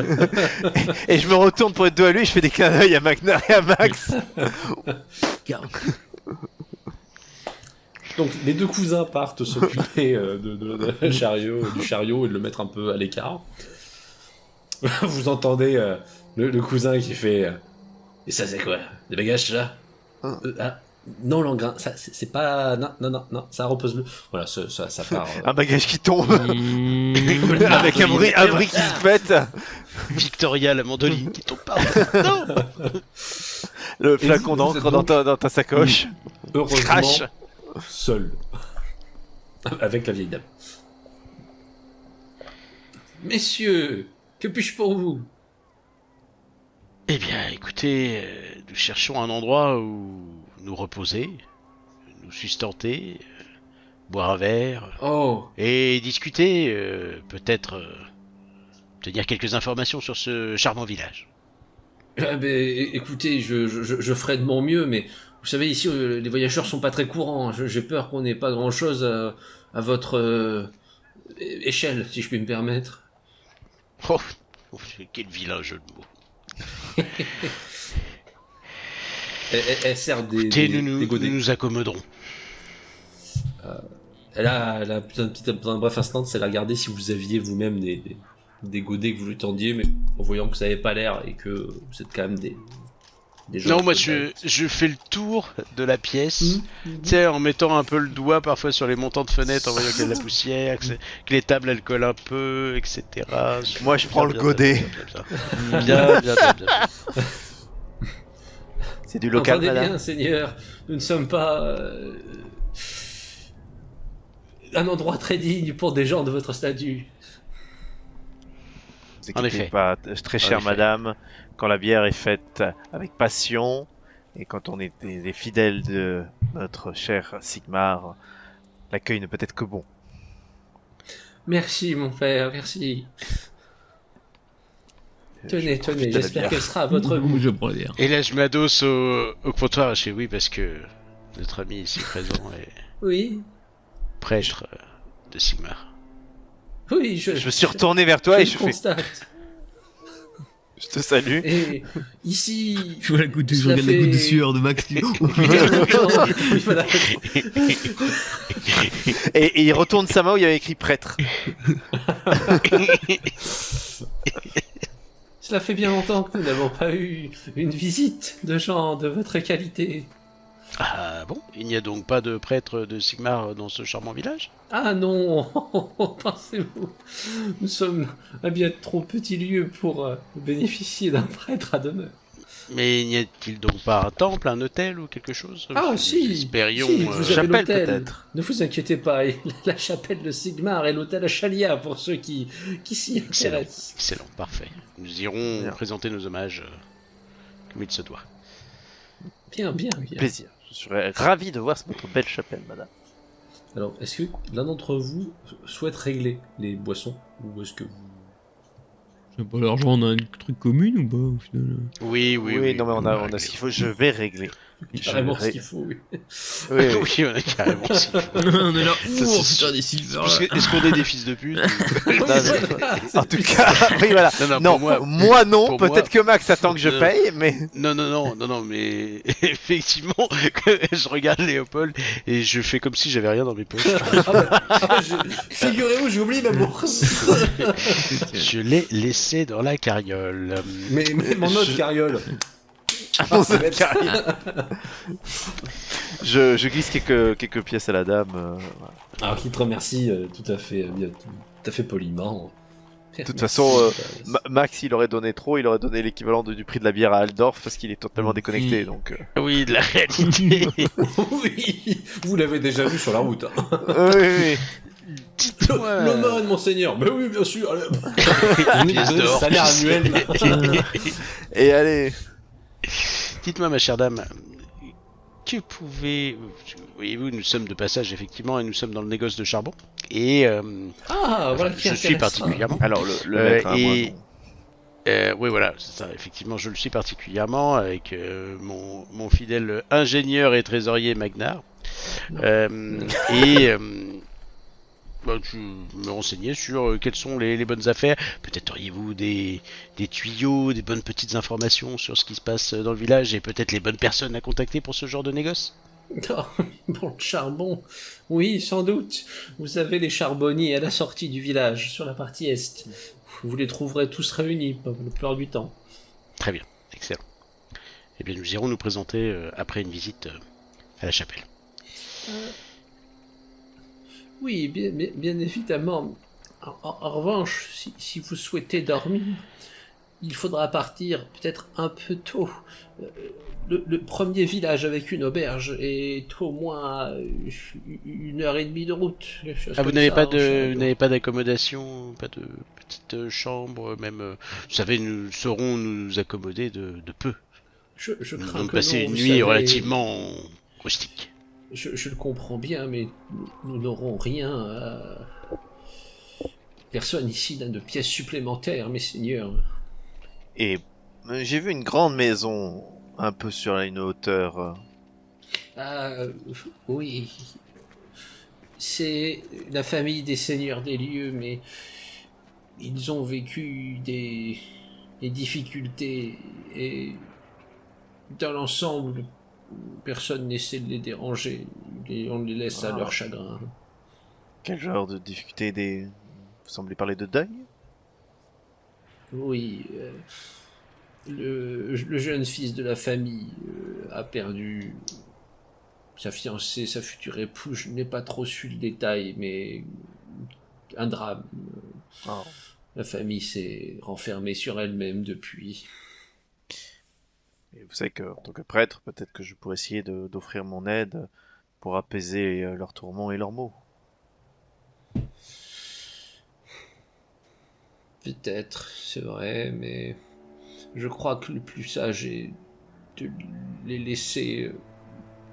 Et je me retourne pour être dos à lui, je fais des clins d'œil à Magna et à Max. Donc les deux cousins partent s'occuper du chariot et de le mettre un peu à l'écart. Vous entendez le cousin qui fait et ça c'est quoi? Des bagages là? Non, l'engrin, ça c'est pas. Non, ça repose le. Voilà, ça part. Un bagage qui tombe Mmh. avec un bruit qui se pète. Victoria, la mandoline qui tombe pas. Non. Le Et flacon vous d'encre êtes dans ta sacoche. Heureusement, Crash. seul. Avec la vieille dame. Messieurs, que puis-je pour vous? Eh bien, écoutez, nous cherchons un endroit où nous reposer, nous sustenter, boire un verre Oh, et discuter, peut-être obtenir quelques informations sur ce charmant village. écoutez, je ferai de mon mieux, mais vous savez, ici, les voyageurs sont pas très courants. J'ai peur qu'on n'ait pas grand-chose à votre échelle, si je puis me permettre. Oh, quel vilain jeu de mots. Elle sert des Écoutez, nous godets. nous accommoderons. Elle a un bref instant, c'est la regarder si vous aviez vous-même des godets que vous lui tendiez, mais en voyant que ça n'avait pas l'air et que vous êtes quand même des gens. Non, moi je fais le tour de la pièce, tu sais, en mettant un peu le doigt parfois sur les montants de fenêtres, en voyant qu'il y a de la poussière, que les tables elles collent un peu, etc. Moi, je prends le godet. Bien. C'est du local, Entendez madame. bien, Seigneur, nous ne sommes pas un endroit très digne pour des gens de votre statut. Vous En inquiétez effet. pas, très chère effet. madame, quand la bière est faite avec passion et quand on est des fidèles de notre cher Sigmar, l'accueil ne peut être que bon. Merci, mon père, merci. Tenez, profite de la j'espère bière. qu'elle sera à votre goût. Je prends la bière. Et là je m'adosse au comptoir, je fais oui parce que notre ami ici présent est Oui, prêtre de Sigmar. oui, Je me suis retourné vers toi et je fais, constate. je te salue. Et ici, Je vois la goutte de, je Cela regarde la fait- goutte de sueur de Max. Oh il y a longtemps, oui, voilà. Et il retourne sa main où il y avait écrit prêtre. Cela fait bien longtemps que nous n'avons pas eu une visite de gens de votre qualité. Ah bon? Il n'y a donc pas de prêtre de Sigmar dans ce charmant village? Ah non, pensez-vous, nous sommes un bien trop petit lieu pour bénéficier d'un prêtre à demeure. Mais n'y a-t-il donc pas un temple, un hôtel ou quelque chose? Ah Nous si, espérions, si, vous avez chapelle, l'hôtel. peut-être. Ne vous inquiétez pas, et la chapelle de Sigmar et l'hôtel à Chalia pour ceux qui s'y Excellent. intéressent. Excellent, parfait. Nous irons Bien. présenter nos hommages comme il se doit. Bien. Plaisir. Je serais ravi de voir votre belle chapelle, madame. Alors, est-ce que l'un d'entre vous souhaite régler les boissons ou est-ce que vous... Je sais pas, l'argent, on a un truc commun ou pas au final? Oui, Non, mais on a réglé. ce qu'il faut. Je vais régler. carrément Je ce ré- qu'il faut, oui. Oui, Oui, on a carrément. On est là, Ça, ouh, c'est putain, des silver. Est-ce qu'on est des fils de pute En tout cas, oui, voilà. Non, Non, pour moi non. pour Peut-être que Max attend que je Non. paye, mais Non, mais effectivement, je regarde Léopold et je fais comme si j'avais rien dans mes poches. Figurez-vous, j'ai oublié ma bourse. Je l'ai laissé dans la carriole. mais mon autre Je- carriole. Mon ça va autre carriole. je glisse quelques pièces à la dame. Voilà. Alors qui te remercie tout à fait bien, tout à fait poliment. De toute façon, Max, il aurait donné trop, il aurait donné l'équivalent du prix de la bière à Aldorf parce qu'il est totalement déconnecté. Donc, Oui, de la réalité. oui, vous l'avez déjà vu sur la route. Hein. oui. Dites-moi. L'aumône, monseigneur. Mais oui, bien sûr. Allez. Une pièce d'or. Salaire annuel. Et allez. Dites-moi, ma chère dame, que pouvez... Voyez-vous, nous sommes de passage, effectivement, et nous sommes dans le négoce de charbon. Et Ah, voilà qui est je suis intéressant. particulièrement... Alors, le maître à moi, et- non. oui, voilà, c'est ça. Effectivement, je le suis particulièrement avec mon fidèle ingénieur et trésorier Magnar. Et je me renseignais sur quelles sont les bonnes affaires. Peut-être auriez-vous des tuyaux, des bonnes petites informations sur ce qui se passe dans le village et peut-être les bonnes personnes à contacter pour ce genre de négoce. Oh, bon, le charbon. Oui, sans doute. Vous avez les charbonniers à la sortie du village, sur la partie est. Vous les trouverez tous réunis, la plupart du temps. Très bien, excellent. Eh bien, nous irons nous présenter après une visite à la chapelle. Oui, bien évidemment. En revanche, si vous souhaitez dormir, il faudra partir peut-être un peu tôt. Le premier village avec une auberge est au moins à 1h30 de route. quelque chose Ah, vous comme n'avez ça, pas en chariot. vous n'avez pas d'accommodation, pas de petite chambre, même. Vous savez, nous saurons nous accommoder de peu. Je Nous crains allons que passer non, une vous nuit savez, relativement rustique. Je le comprends bien, mais nous n'aurons rien à... Personne ici n'a de pièces supplémentaires, mes seigneurs. Et j'ai vu une grande maison, un peu sur une hauteur. Ah, oui. C'est la famille des seigneurs des lieux, mais ils ont vécu des difficultés et dans l'ensemble, personne n'essaie de les déranger et on les laisse à Ah. leur chagrin. Quel genre de difficulté Vous semblez parler de deuil? Oui, le jeune fils de la famille a perdu sa fiancée, sa future épouse. Je n'ai pas trop su le détail, mais un drame. Oh. La famille s'est renfermée sur elle-même depuis. Et vous savez qu'en tant que prêtre, peut-être que je pourrais essayer d'offrir mon aide pour apaiser leurs tourments et leurs maux. Peut-être, c'est vrai, mais je crois que le plus sage est de les laisser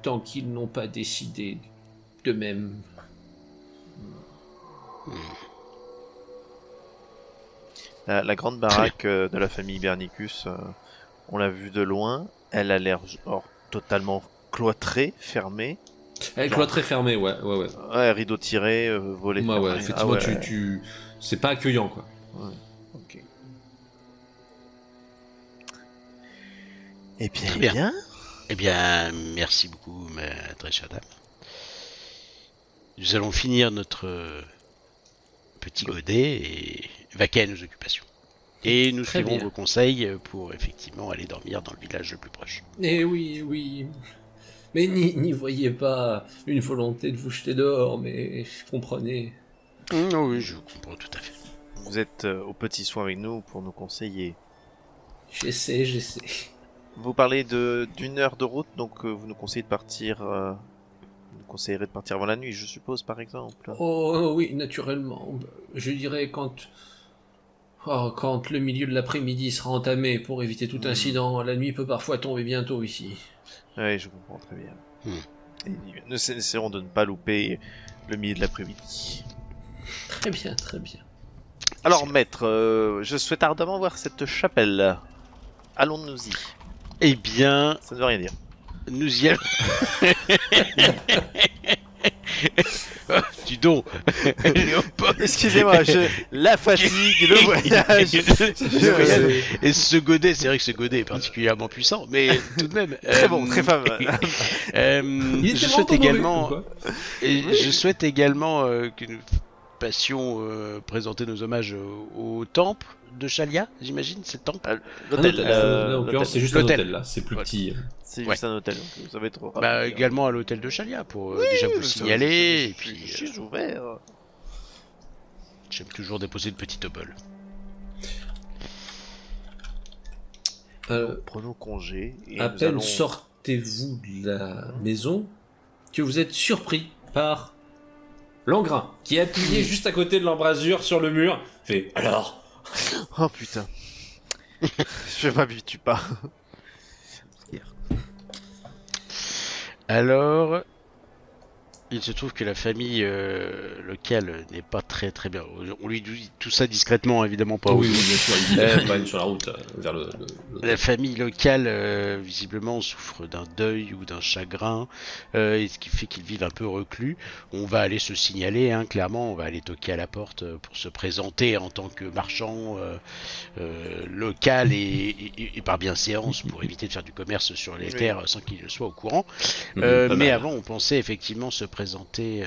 tant qu'ils n'ont pas décidé d'eux-mêmes. La grande baraque de la famille Bernicus, on l'a vue de loin. Elle a l'air totalement cloîtrée, fermée. Elle est cloîtrée fermée, ouais. Ouais, rideau tiré, volet Ouais, fermé. effectivement, Ah ouais. c'est pas accueillant, quoi. Ok. Eh bien, Très eh bien. bien. Eh bien, merci beaucoup, ma très chère dame. Nous allons finir notre petit godet et vaquer à nos occupations. Et nous Très suivrons bien. vos conseils pour effectivement aller dormir dans le village le plus proche. Eh oui. Mais n'y voyez pas une volonté de vous jeter dehors, mais comprenez. Oui, je comprends tout à fait. Vous êtes aux petits soins avec nous pour nous conseiller. J'essaie. Vous parlez d'une heure de route, donc vous nous conseillez de partir. Vous nous conseillerez de partir avant la nuit, je suppose, par exemple. Oh oui, naturellement. Je dirais quand le milieu de l'après-midi sera entamé pour éviter tout incident, la nuit peut parfois tomber bientôt ici. Oui, je comprends très bien. Hmm. Et nous essaierons de ne pas louper le milieu de l'après-midi. Très bien, très bien. Alors, maître, je souhaite ardemment voir cette chapelle. Allons-nous-y. Eh bien, Ça ne veut rien dire. nous y allons. Dis donc, Léopold. Excusez-moi, la fatigue, le voyage. Et ce godet, c'est vrai que ce godet est particulièrement puissant, mais tout de même. Très bon, très fameux. Il était Je vraiment souhaite pas mauvais, également, ou quoi je souhaite également que nous passions présenter nos hommages au temple de Chalia, j'imagine, c'est le temple. Un L'hôtel. hôtel, là, en l'occurrence, c'est juste un L'hôtel. hôtel, là. C'est plus Ouais. petit. C'est Ouais. juste un hôtel, donc vous savez trop. Bah, rapide. également à l'hôtel de Chalia pour Oui, déjà vous mais le ça, signaler. je Et puis, suis ouvert. j'aime toujours déposer une petite obole. Prenons congé. Et À nous peine allons... sortez-vous de la maison que vous êtes surpris par Langrin, qui est appuyé juste à côté de l'embrasure sur le mur. Fait alors. Oh putain. Je m'habitue pas. Alors, il se trouve que la famille locale n'est pas très très bien. On lui dit tout ça discrètement, évidemment pas. Oui, aux oui, autres. bien sûr, il accompagne sur la route vers le. La famille locale, visiblement, souffre d'un deuil ou d'un chagrin, et ce qui fait qu'ils vivent un peu reclus. On va aller se signaler, hein, clairement, on va aller toquer à la porte pour se présenter en tant que marchand local et par bienséance pour éviter de faire du commerce sur les Oui. terres sans qu'il soit au courant. Pas Mais mal. avant, on pensait effectivement se présenter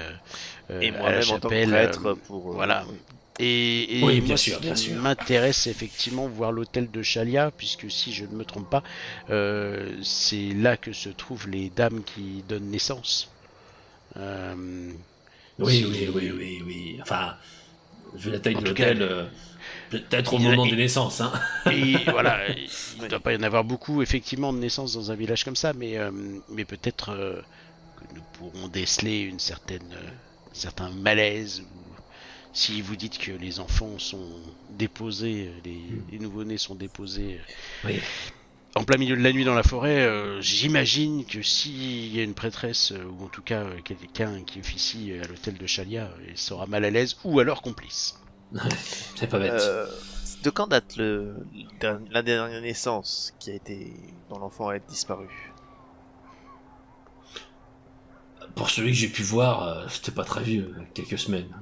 Et à la moi-même en tant que chapelle. prêtre pour... voilà. oui. Et Oui, moi, bien ce sûr, bien qui sûr. m'intéresse effectivement voir l'hôtel de Chalia, puisque si je ne me trompe pas, c'est là que se trouvent les dames qui donnent naissance. Oui. Enfin, vu la taille En de tout cas, l'hôtel, peut-être au il y a- moment il- des naissances, hein. Et voilà, il ne doit pas y en avoir beaucoup effectivement de naissances dans un village comme ça, mais peut-être que nous pourrons déceler un certain malaise. Ou si vous dites que les enfants sont déposés, les nouveau-nés sont déposés Oui. en plein milieu de la nuit dans la forêt, j'imagine que s'il y a une prêtresse, ou en tout cas quelqu'un qui officie à l'hôtel de Chalia, il sera mal à l'aise, ou alors complice. C'est pas bête. De quand date la dernière naissance qui a été dont l'enfant a disparu? Pour celui que j'ai pu voir, c'était pas très vieux, quelques semaines.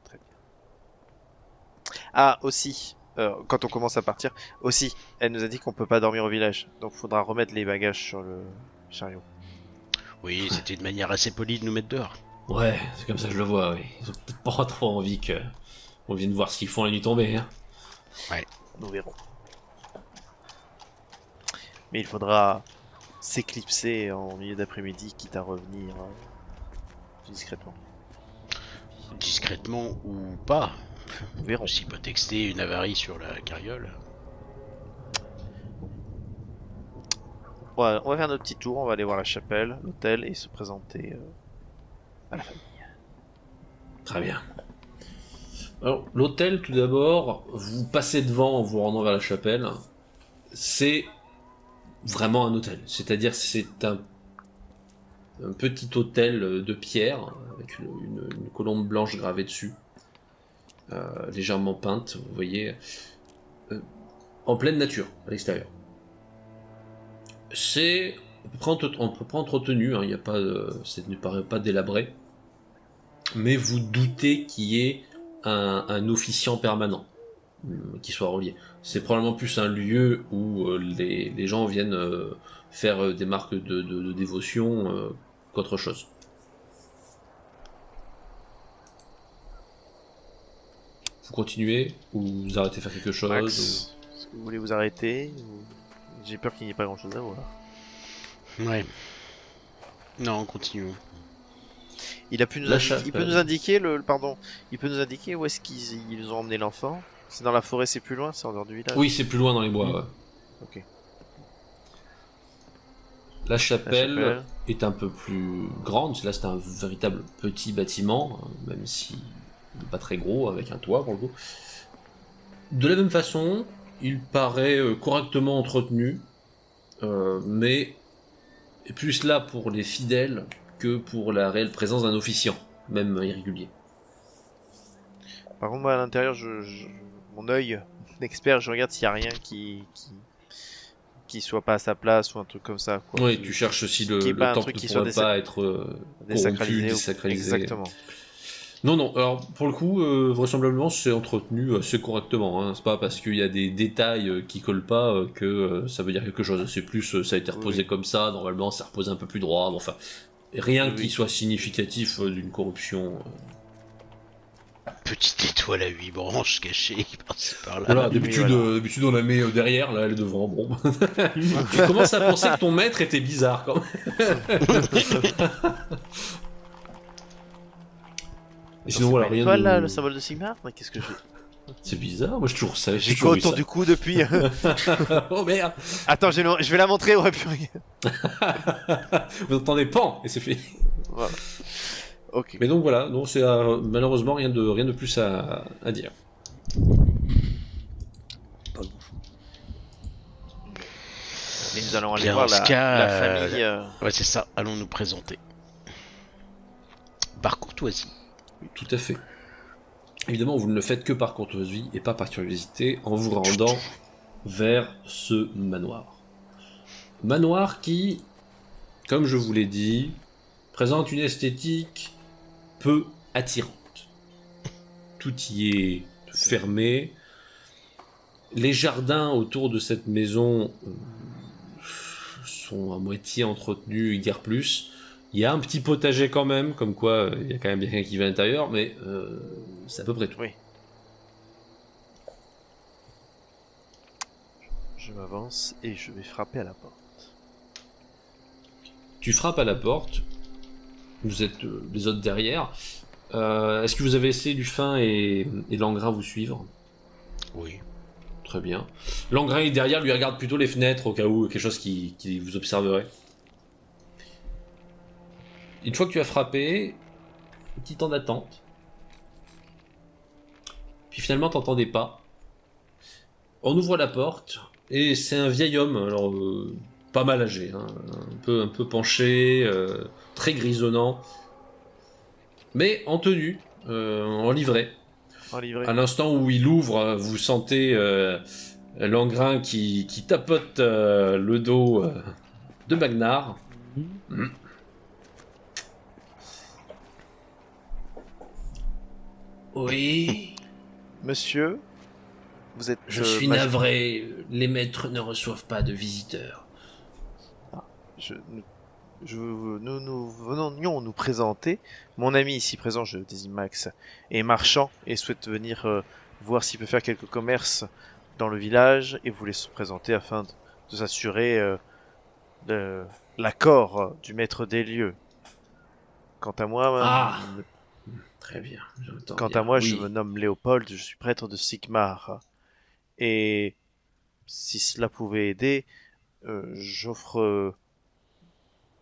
Très bien. Ah, aussi, quand on commence à partir, aussi, elle nous a dit qu'on peut pas dormir au village, donc faudra remettre les bagages sur le chariot. Oui, c'était une manière assez polie de nous mettre dehors. Ouais, c'est comme ça que je le vois, oui. Ils ont peut-être pas trop envie que on vienne voir ce qu'ils font la nuit tombée, hein. Nous verrons. Mais il faudra s'éclipser en milieu d'après-midi, quitte à revenir discrètement. Discrètement ou pas. Nous verrons. Aussi pas texter une avarie sur la carriole. Ouais, on va faire notre petit tour, on va aller voir la chapelle, l'hôtel et se présenter à la famille. Très bien. Alors, l'hôtel, tout d'abord, vous passez devant en vous rendant vers la chapelle. C'est vraiment un hôtel. C'est-à-dire, c'est un petit hôtel de pierre, avec une colombe blanche gravée dessus, légèrement peinte, vous voyez, en pleine nature, à l'extérieur. C'est à peu près entretenu, hein, il y a pas, ça ne paraît pas délabré, mais vous doutez qu'il y ait un officiant permanent qui soit relié. C'est probablement plus un lieu où les gens viennent faire des marques de dévotion qu'autre chose. Vous continuez ou vous arrêtez de faire quelque chose Max, est-ce que vous voulez vous arrêter ou... J'ai peur qu'il n'y ait pas grand chose à voir. Ouais. Non, continuons. Il a pu nous La indiquer, il peut chapelle. nous indiquer pardon, il peut nous indiquer où est-ce qu'ils ont emmené l'enfant. C'est dans la forêt, c'est plus loin, c'est en dehors du village. Oui, c'est plus loin dans les bois. Ouais. Ok. La chapelle La chapelle. est un peu plus grande. Là, c'est un véritable petit bâtiment, même si il n'est pas très gros, avec un toit pour le coup. De la même façon, il paraît correctement entretenu, mais est plus là pour les fidèles que pour la réelle présence d'un officiant, même irrégulier. Par contre, moi à l'intérieur, mon œil d'expert, je regarde s'il y a rien qui soit pas à sa place ou un truc comme ça. Quoi. Oui, tu cherches si le qu'il y ait pas un temple truc ne qui pourrait soit pas être corrompu, désacralisé. Exactement. Non, alors pour le coup, vraisemblablement c'est entretenu assez correctement. Hein. C'est pas parce qu'il y a des détails qui collent pas que ça veut dire quelque chose. C'est plus, ça a été reposé comme ça, normalement ça repose un peu plus droit. Bon, enfin, rien qui soit significatif d'une corruption. Petite étoile à 8 branches cachée par-ci par-là. Voilà, d'habitude on la met derrière, là elle est devant. Bon. Tu commences à penser que ton maître était bizarre quand même. Et sinon, voilà, rien Étoile, de... là, le symbole de Sigmar. Mais qu'est-ce que j'ai? C'est bizarre, moi je toujours savais. J'ai quoi autour du cou depuis? Oh merde. Attends, je vais la montrer au République. Vous entendez pan et c'est fini. Voilà. Ok. Mais donc voilà, donc c'est malheureusement rien de plus à dire. Pas grand-chose. Mais nous allons aller Bien, voir en ce cas, la famille. Ouais, c'est ça, allons nous présenter. Par courtoisie. Oui, tout à fait. Évidemment, vous ne le faites que par courtoisie et pas par curiosité en vous rendant vers ce manoir. Manoir qui, comme je vous l'ai dit, présente une esthétique peu attirante. Tout y est fermé. Les jardins autour de cette maison sont à moitié entretenus, guère plus. Il y a un petit potager quand même, comme quoi il y a quand même quelqu'un qui vit à l'intérieur, mais c'est à peu près tout. Oui. Je m'avance et je vais frapper à la porte. Tu frappes à la porte, vous êtes les autres derrière. Est-ce que vous avez essayé Dufin et Langrin vous suivre? Oui. Très bien. Langrin est derrière, lui regarde plutôt les fenêtres au cas où quelque chose qui vous observerait. Une fois que tu as frappé, petit temps d'attente. Puis finalement, t'entends des pas. On ouvre la porte et c'est un vieil homme, alors pas mal âgé, hein, un peu penché, très grisonnant, mais en tenue, en livrée. En livrée. À l'instant où il ouvre, vous sentez Langrin qui tapote le dos de Magnard. Mmh. Oui, Monsieur, vous êtes. je suis navré, les maîtres ne reçoivent pas de visiteurs. Nous venions nous présenter. Mon ami ici présent, je désigne Max, est marchand et souhaite venir voir s'il peut faire quelques commerces dans le village et voulait se présenter afin de s'assurer de l'accord du maître des lieux. Quant à moi, très bien. Quant à moi, je me nomme Léopold, je suis prêtre de Sigmar. Et si cela pouvait aider, j'offre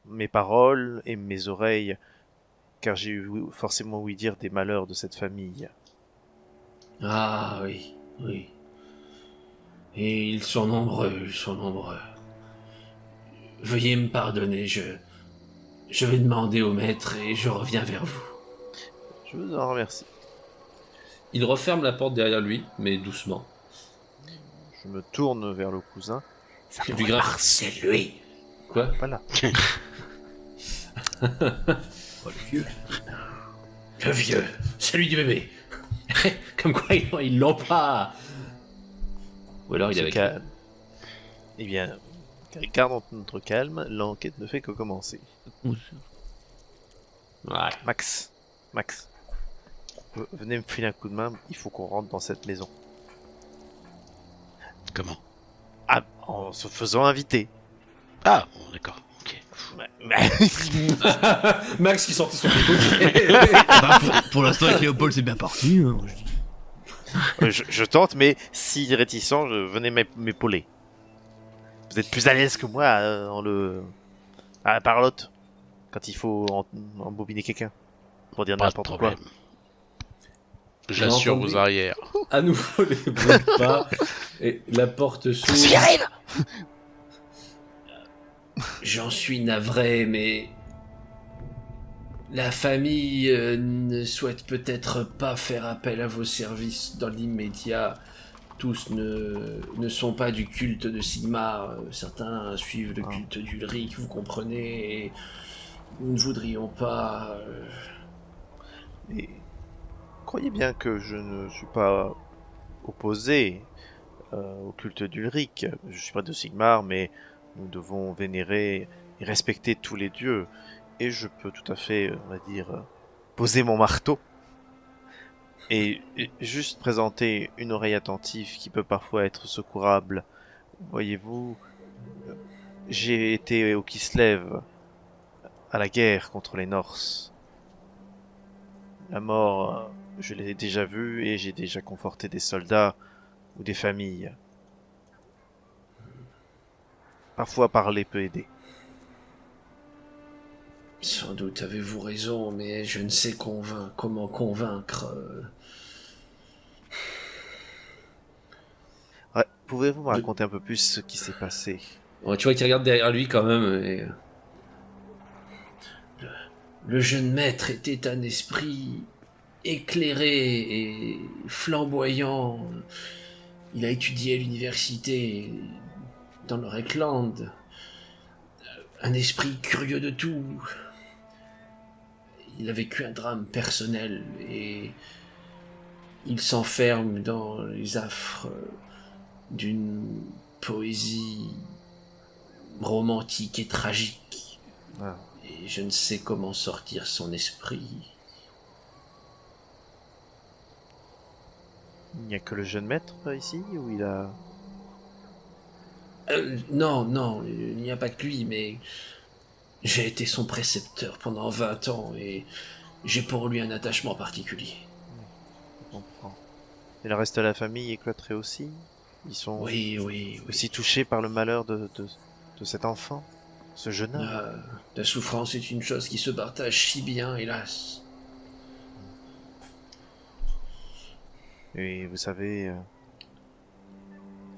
mes paroles et mes oreilles, car j'ai eu forcément ouï dire des malheurs de cette famille. Ah oui, oui. Et ils sont nombreux, Veuillez me pardonner, je vais demander au maître et je reviens vers vous. Je vous en remercie. Il referme la porte derrière lui, mais doucement. Je me tourne vers le cousin. Ça du grave. C'est lui. Quoi? Voilà. Oh, le vieux. Le vieux, celui du bébé. Comme quoi ils l'ont pas. Ou alors il est avec. Calme. Eh bien, gardons notre calme, l'enquête ne fait que commencer. Ouais. Max, venez me filer un coup de main, il faut qu'on rentre dans cette maison. Comment? Ah, en se faisant inviter. Ah, bon, d'accord, ok. Max qui sortait son couteau. Bah, pour l'instant, avec Léopold, c'est bien parti. Hein, je dis. Je tente, mais si réticent, venez m'épauler. Vous êtes plus à l'aise que moi à la parlotte quand il faut embobiner quelqu'un pour dire Pas de n'importe quoi. problème. J'assure entendu. vos arrières. À nouveau, les bruits de pas. Et la porte J'y s'ouvre. arrive. J'en suis navré, mais la famille ne souhaite peut-être pas faire appel à vos services dans l'immédiat. Tous ne sont pas du culte de Sigmar. Certains suivent le culte d'Ulrich, vous comprenez. Et nous ne voudrions pas... Et croyez bien que je ne suis pas opposé au culte d'Ulrich. Je suis pas de Sigmar, mais nous devons vénérer et respecter tous les dieux. Et je peux tout à fait, on va dire, poser mon marteau et juste présenter une oreille attentive qui peut parfois être secourable. Voyez-vous, j'ai été au Kislev à la guerre contre les Norse. La mort, je l'ai déjà vue et j'ai déjà conforté des soldats ou des familles. Parfois parler peut aider. Sans doute avez-vous raison, mais je ne sais comment convaincre... Ouais, pouvez-vous me raconter un peu plus ce qui s'est passé? Bon, tu vois qu'il regarde derrière lui quand même. Et... Le jeune maître était un esprit éclairé et flamboyant. Il a étudié à l'université dans le Reckland. Un esprit curieux de tout. Il a vécu un drame personnel et il s'enferme dans les affres d'une poésie romantique et tragique. Ah. Et je ne sais comment sortir son esprit. Il n'y a que le jeune maître ici ou il a... Non, il n'y a pas que lui, mais j'ai été son précepteur pendant 20 ans et j'ai pour lui un attachement particulier. Je comprends. Et le reste de la famille est cloîtré aussi? Ils sont Oui. aussi touchés par le malheur de cet enfant, ce jeune homme? La souffrance est une chose qui se partage si bien, hélas. Et vous savez,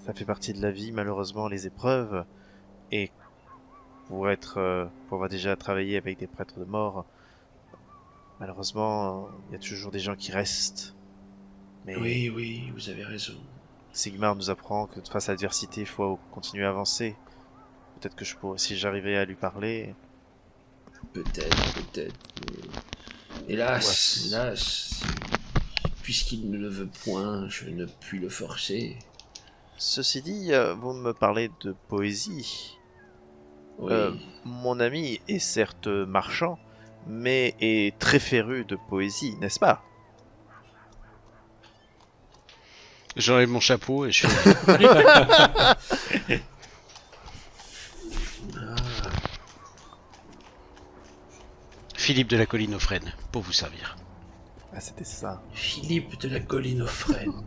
ça fait partie de la vie, malheureusement, les épreuves. Et pour avoir déjà travaillé avec des prêtres de mort, malheureusement, il y a toujours des gens qui restent. Mais Oui, vous avez raison. Sigmar nous apprend que face à l'adversité, il faut continuer à avancer. Peut-être que si j'arrivais à lui parler... Peut-être. Mais... Hélas, puisqu'il ne le veut point, je ne puis le forcer. Ceci dit, vous me parlez de poésie. Oui. Mon ami est certes marchand, mais est très féru de poésie, n'est-ce pas? J'enlève mon chapeau et je fais... Philippe de la Colline aux Frênes, pour vous servir. Ah, c'était ça. Philippe de la Colline aux Frênes.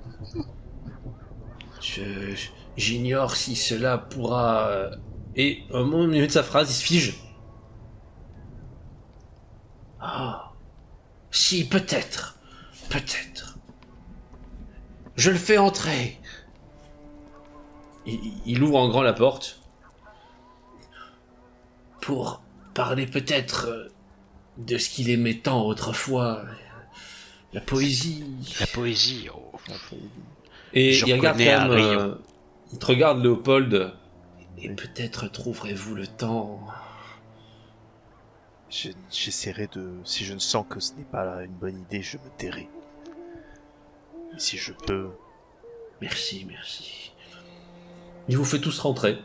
J'ignore si cela pourra... Et au milieu de sa phrase, il se fige. Ah. Si, peut-être. Je le fais entrer. Il ouvre en grand la porte. Pour parler peut-être de ce qu'il aimait tant autrefois. La poésie. La poésie, oh. Et Je il regarde quand reconnais un même... rayon. il te regarde, Léopold. Et peut-être trouverez-vous le temps... J'essaierai de... Si je ne sens que ce n'est pas une bonne idée, je me tairai. Mais si je peux... Merci. Il vous fait tous rentrer.